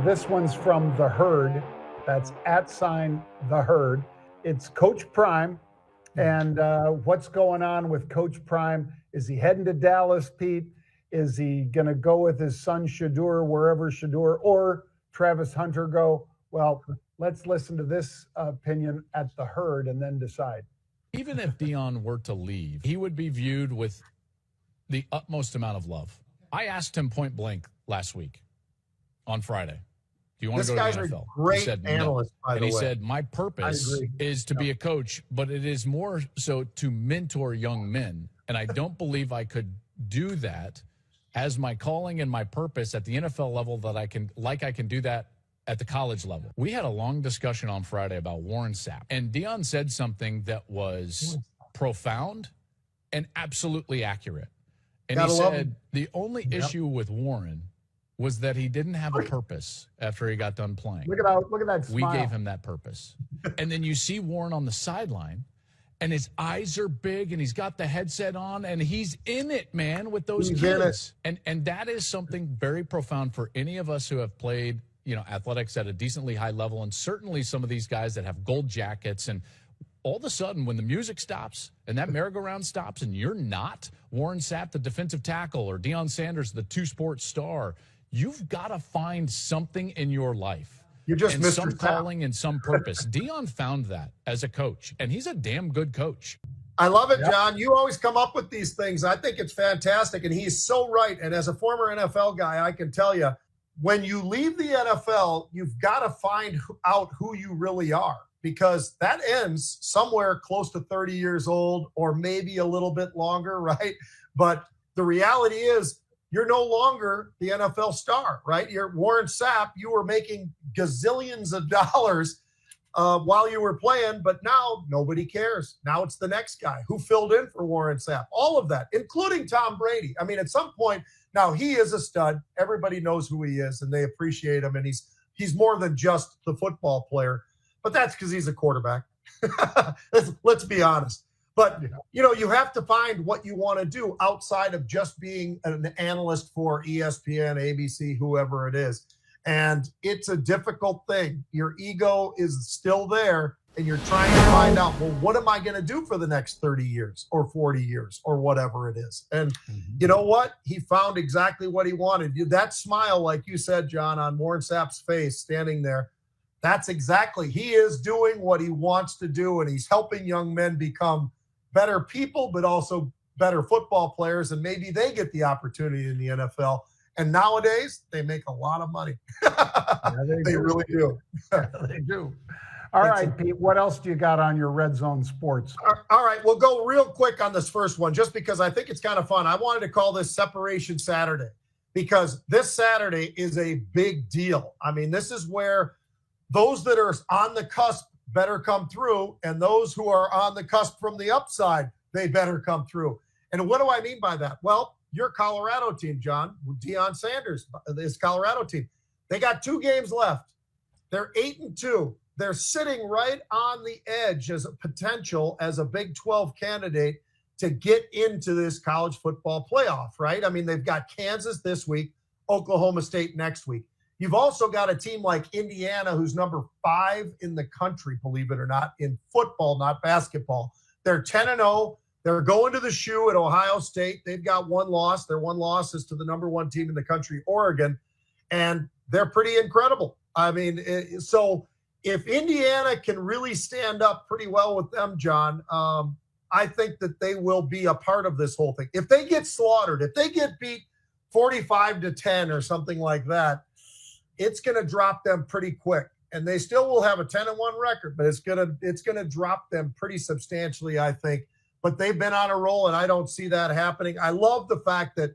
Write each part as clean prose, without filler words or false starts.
this one's from The Herd. That's @The Herd. It's Coach Prime. And what's going on with Coach Prime? Is he heading to Dallas, Pete? Is he going to go with his son Shadur, wherever Shadur or Travis Hunter go? Well, let's listen to this opinion at The Herd and then decide. Even if Deion were to leave, he would be viewed with the utmost amount of love. I asked him point blank last week on Friday, do you want to go to the NFL? Great he said analyst, no. by the way. He said, my purpose is to be a coach, but it is more so to mentor young men. And I don't believe I could do that as my calling and my purpose at the NFL level that I can do that at the college level. We had a long discussion on Friday about Warren Sapp, and Deion said something that was profound and absolutely accurate. And he said the only issue with Warren was that he didn't have a purpose after he got done playing. Look at that smile. We gave him that purpose. And then you see Warren on the sideline, and his eyes are big, and he's got the headset on, and he's in it, man, with those kids. And that is something very profound for any of us who have played, athletics at a decently high level, and certainly some of these guys that have gold jackets. And all of a sudden, when the music stops and that merry-go-round stops and you're not Warren Sapp, the defensive tackle, or Deion Sanders, the two-sport star, you've got to find something in your life. You're just and Mr. some Sapp. calling and some purpose. Deion found that as a coach, and he's a damn good coach. I love it, John. You always come up with these things. I think it's fantastic, and he's so right. And as a former NFL guy, I can tell you, when you leave the NFL, you've got to find out who you really are, because that ends somewhere close to 30 years old or maybe a little bit longer, right? But the reality is you're no longer the NFL star, right? You're Warren Sapp. You were making gazillions of dollars while you were playing, but now nobody cares. Now it's the next guy who filled in for Warren Sapp. All of that, including Tom Brady. I mean, at some point, now he is a stud. Everybody knows who he is, and they appreciate him, and he's more than just the football player. But that's because he's a quarterback. Let's be honest. But, you have to find what you want to do outside of just being an analyst for ESPN, ABC, whoever it is. And it's a difficult thing. Your ego is still there, and you're trying to find out, well, what am I going to do for the next 30 years or 40 years or whatever it is? And you know what? He found exactly what he wanted. That smile, like you said, John, on Warren Sapp's face standing there, that's exactly, he is doing what he wants to do, and he's helping young men become better people, but also better football players, and maybe they get the opportunity in the NFL. And nowadays, they make a lot of money. They really do. They do. All right, Pete, what else do you got on your Red Zone Sports? All right, we'll go real quick on this first one, just because I think it's kind of fun. I wanted to call this Separation Saturday, because this Saturday is a big deal. I mean, this is where those that are on the cusp better come through, and those who are on the cusp from the upside, they better come through. And what do I mean by that? Well, your Colorado team, John, Deion Sanders, this Colorado team, they got 2 games left. They're 8-2. They're sitting right on the edge as a potential as a Big 12 candidate to get into this college football playoff, right? I mean, they've got Kansas this week, Oklahoma State next week. You've also got a team like Indiana, who's number 5 in the country, believe it or not, in football, not basketball. They're 10-0. They're going to the shoe at Ohio State. They've got 1 loss. Their 1 loss is to the number 1 team in the country, Oregon, and they're pretty incredible. I mean, so if Indiana can really stand up pretty well with them, John, I think that they will be a part of this whole thing. If they get slaughtered, if they get beat 45-10 or something like that, it's going to drop them pretty quick. And they still will have a 10-1 record, but it's going to drop them pretty substantially, I think. But they've been on a roll, and I don't see that happening. I love the fact that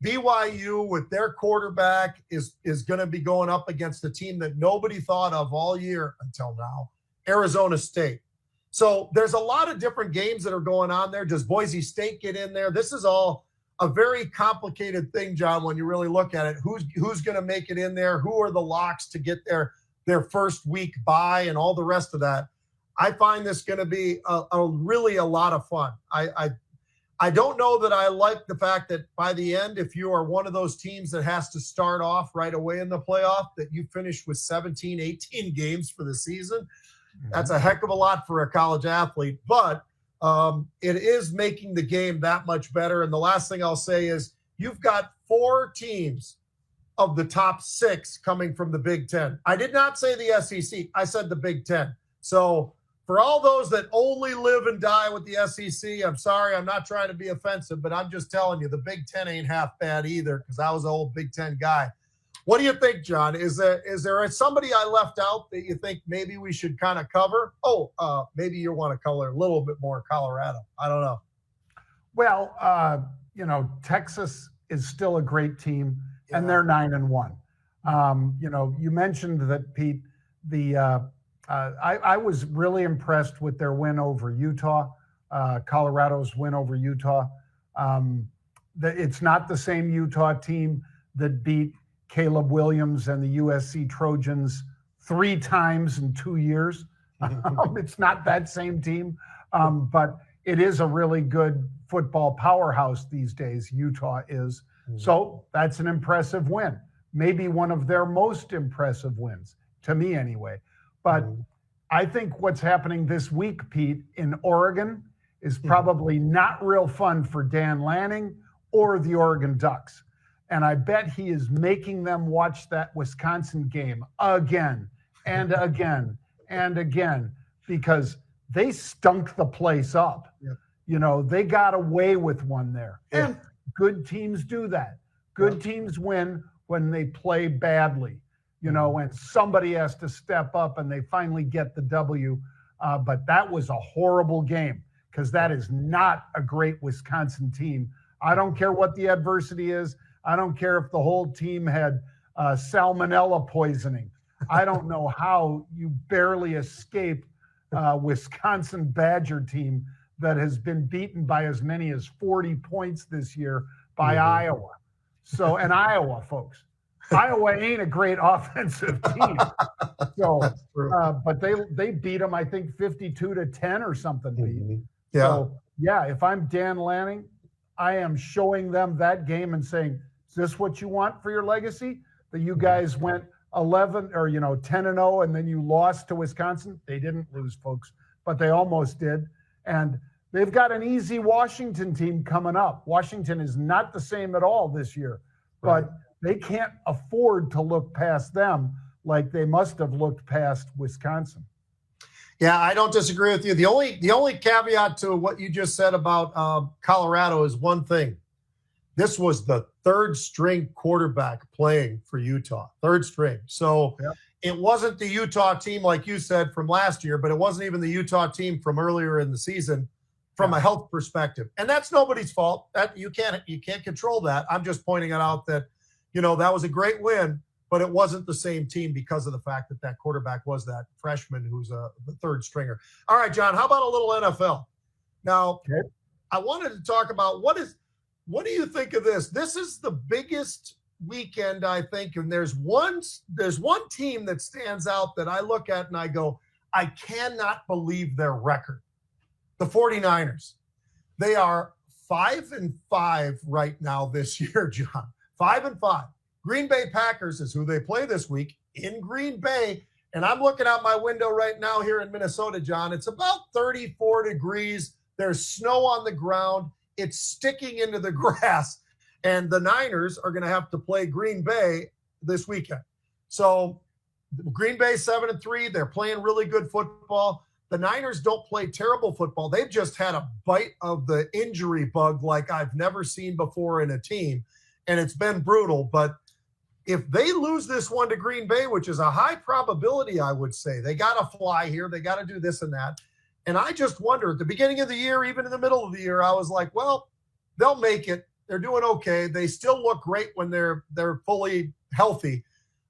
BYU, with their quarterback, is going to be going up against a team that nobody thought of all year until now, Arizona State. So there's a lot of different games that are going on there. Does Boise State get in there? This is all a very complicated thing, John, when you really look at it. Who's going to make it in there? Who are the locks to get their first week bye and all the rest of that? I find this going to be really a lot of fun. I don't know that I like the fact that by the end, if you are one of those teams that has to start off right away in the playoff, that you finish with 17, 18 games for the season. That's a heck of a lot for a college athlete, but it is making the game that much better. And the last thing I'll say is you've got 4 teams of the top 6 coming from the Big Ten. I did not say the SEC. I said the Big Ten. So for all those that only live and die with the SEC, I'm sorry, I'm not trying to be offensive, but I'm just telling you, the Big Ten ain't half bad either, because I was an old Big Ten guy. What do you think, John? Is there somebody I left out that you think maybe we should kind of cover? Maybe you want to color a little bit more Colorado. I don't know. Well, Texas is still a great team, and they're 9-1. You mentioned that, Pete. I was really impressed with their win over Utah, Colorado's win over Utah. It's not the same Utah team that beat Caleb Williams and the USC Trojans 3 times in 2 years. It's not that same team, but it is a really good football powerhouse these days, Utah is. So that's an impressive win. Maybe one of their most impressive wins, to me anyway. But I think what's happening this week, Pete, in Oregon is probably not real fun for Dan Lanning or the Oregon Ducks. And I bet he is making them watch that Wisconsin game again and again and again, because they stunk the place up. Yep. They got away with one there. Yeah. And good teams do that. Good teams win when they play badly. And somebody has to step up and they finally get the W. But that was a horrible game, because that is not a great Wisconsin team. I don't care what the adversity is. I don't care if the whole team had salmonella poisoning. I don't know how you barely escape Wisconsin Badger team that has been beaten by as many as 40 points this year by Iowa. So, and Iowa, folks. Iowa ain't a great offensive team. So, but they beat them, I think, 52-10 or something. Yeah. So, if I'm Dan Lanning, I am showing them that game and saying, is this what you want for your legacy? That you guys went 11 or 10-0 and then you lost to Wisconsin? They didn't lose, folks, but they almost did. And they've got an easy Washington team coming up. Washington is not the same at all this year, but they can't afford to look past them like they must have looked past Wisconsin. Yeah, I don't disagree with you. The only caveat to what you just said about Colorado is one thing. This was the 3rd string quarterback playing for Utah, 3rd string. So It wasn't the Utah team, like you said, from last year, but it wasn't even the Utah team from earlier in the season from a health perspective. And that's nobody's fault. That you can't control that. I'm just pointing it out that, that was a great win, but it wasn't the same team because of the fact that quarterback was that freshman who's the 3rd stringer. All right, John, how about a little NFL? Now, I wanted to talk about what do you think of this? This is the biggest weekend, I think, and there's one team that stands out that I look at and I go, I cannot believe their record. The 49ers. They are 5-5 right now this year, John. 5-5. Green Bay Packers is who they play this week in Green Bay. And I'm looking out my window right now here in Minnesota, John. It's about 34 degrees. There's snow on the ground. It's sticking into the grass. And the Niners are going to have to play Green Bay this weekend. So Green Bay 7-3. They're playing really good football. The Niners don't play terrible football. They've just had a bite of the injury bug like I've never seen before in a team. And it's been brutal. But if they lose this one to Green Bay, which is a high probability, I would say, they got to fly here. They got to do this and that. And I just wonder, at the beginning of the year, even in the middle of the year, I was like, well, they'll make it. They're doing okay. They still look great when they're fully healthy.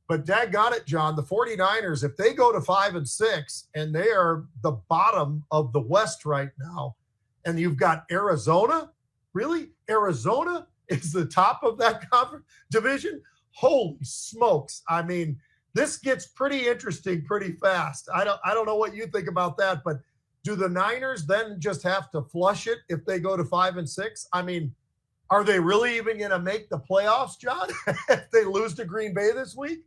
But daggone it, John, the 49ers, if they go to 5-6 and they are the bottom of the West right now, and you've got Arizona, really? Arizona is the top of that conference division? Holy smokes. I mean, this gets pretty interesting pretty fast. I don't know what you think about that, but do the Niners then just have to flush it if they go to 5-6? I mean, are they really even going to make the playoffs, John, if they lose to Green Bay this week?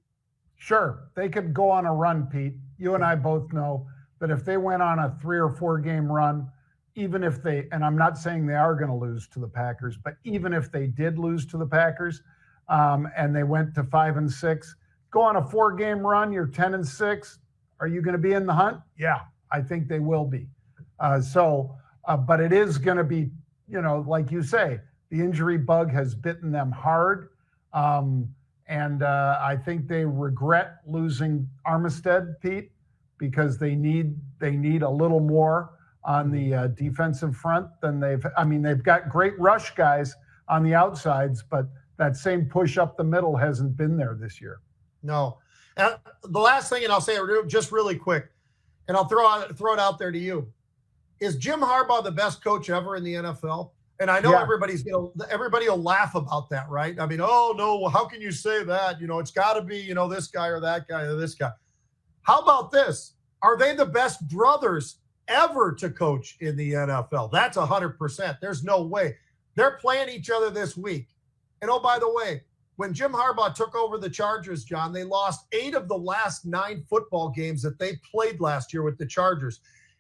Sure, they could go on a run, Pete. You and I both know that if they went on a 3 or 4 game run, even if they, and I'm not saying they are going to lose to the Packers, but even if they did lose to the Packers and they went to 5-6, go on a 4 game run, you're 10-6. Are you going to be in the hunt? Yeah, I think they will be. But it is going to be, like you say, the injury bug has bitten them hard. And I think they regret losing Armstead, Pete, because they need a little more on the defensive front than they've got great rush guys on the outsides, but that same push up the middle hasn't been there this year. No. And the last thing, and I'll say it just really quick, and I'll throw it out there to you. Is Jim Harbaugh the best coach ever in the NFL? And I know everybody will laugh about that, right? I mean, oh no, how can you say that? It's got to be, this guy or that guy or this guy. How about this? Are they the best brothers ever to coach in the NFL? That's 100%. There's no way. They're playing each other this week. And oh, by the way, when Jim Harbaugh took over the Chargers, John, they lost 8 of the last 9 football games that they played last year with the Chargers.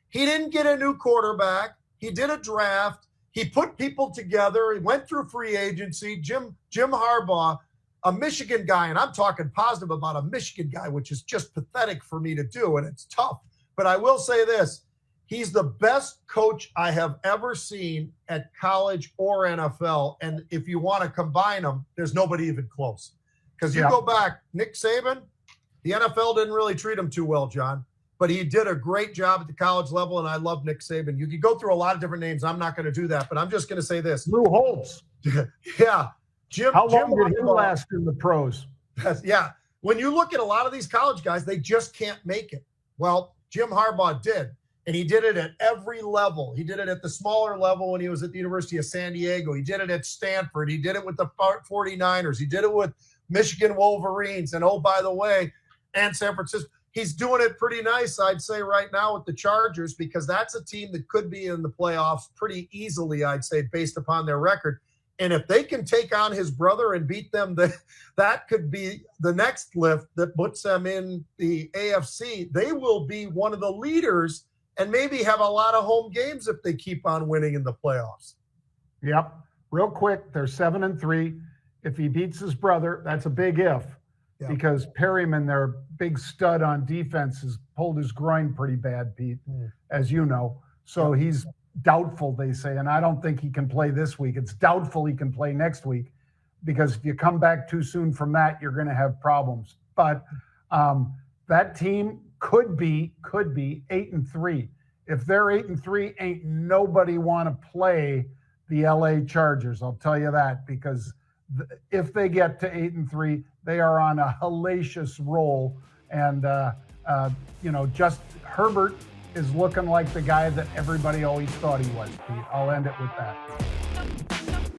He didn't get a new quarterback. He did a draft. He put people together. He went through free agency. Jim Harbaugh, a Michigan guy, and I'm talking positive about a Michigan guy, which is just pathetic for me to do, and it's tough. But I will say this. He's the best coach I have ever seen at college or NFL. And if you want to combine them, there's nobody even close. Because you go back, Nick Saban, the NFL didn't really treat him too well, John. But he did a great job at the college level, and I love Nick Saban. You could go through a lot of different names. I'm not going to do that, but I'm just going to say this. Lou Holtz. Yeah. How long did he last in the pros? Yeah. When you look at a lot of these college guys, they just can't make it. Well, Jim Harbaugh did, and he did it at every level. He did it at the smaller level when he was at the University of San Diego. He did it at Stanford. He did it with the 49ers. He did it with Michigan Wolverines. And, oh, by the way, and San Francisco. He's doing it pretty nice, I'd say, right now with the Chargers, because that's a team that could be in the playoffs pretty easily, I'd say, based upon their record. And if they can take on his brother and beat them, that could be the next lift that puts them in the AFC. They will be one of the leaders and maybe have a lot of home games if they keep on winning in the playoffs. Yep. Real quick, they're 7-3. If he beats his brother, that's a big if. Because Perryman, their big stud on defense, has pulled his groin pretty bad, Pete, as you know. So he's doubtful, they say, and I don't think he can play this week. It's doubtful he can play next week because if you come back too soon from that, you're going to have problems. But that team could be 8-3. If they're 8-3, ain't nobody want to play the LA Chargers. I'll tell you that, because if they get to 8-3, they are on a hellacious roll. And, just Herbert is looking like the guy that everybody always thought he was, Pete. I'll end it with that.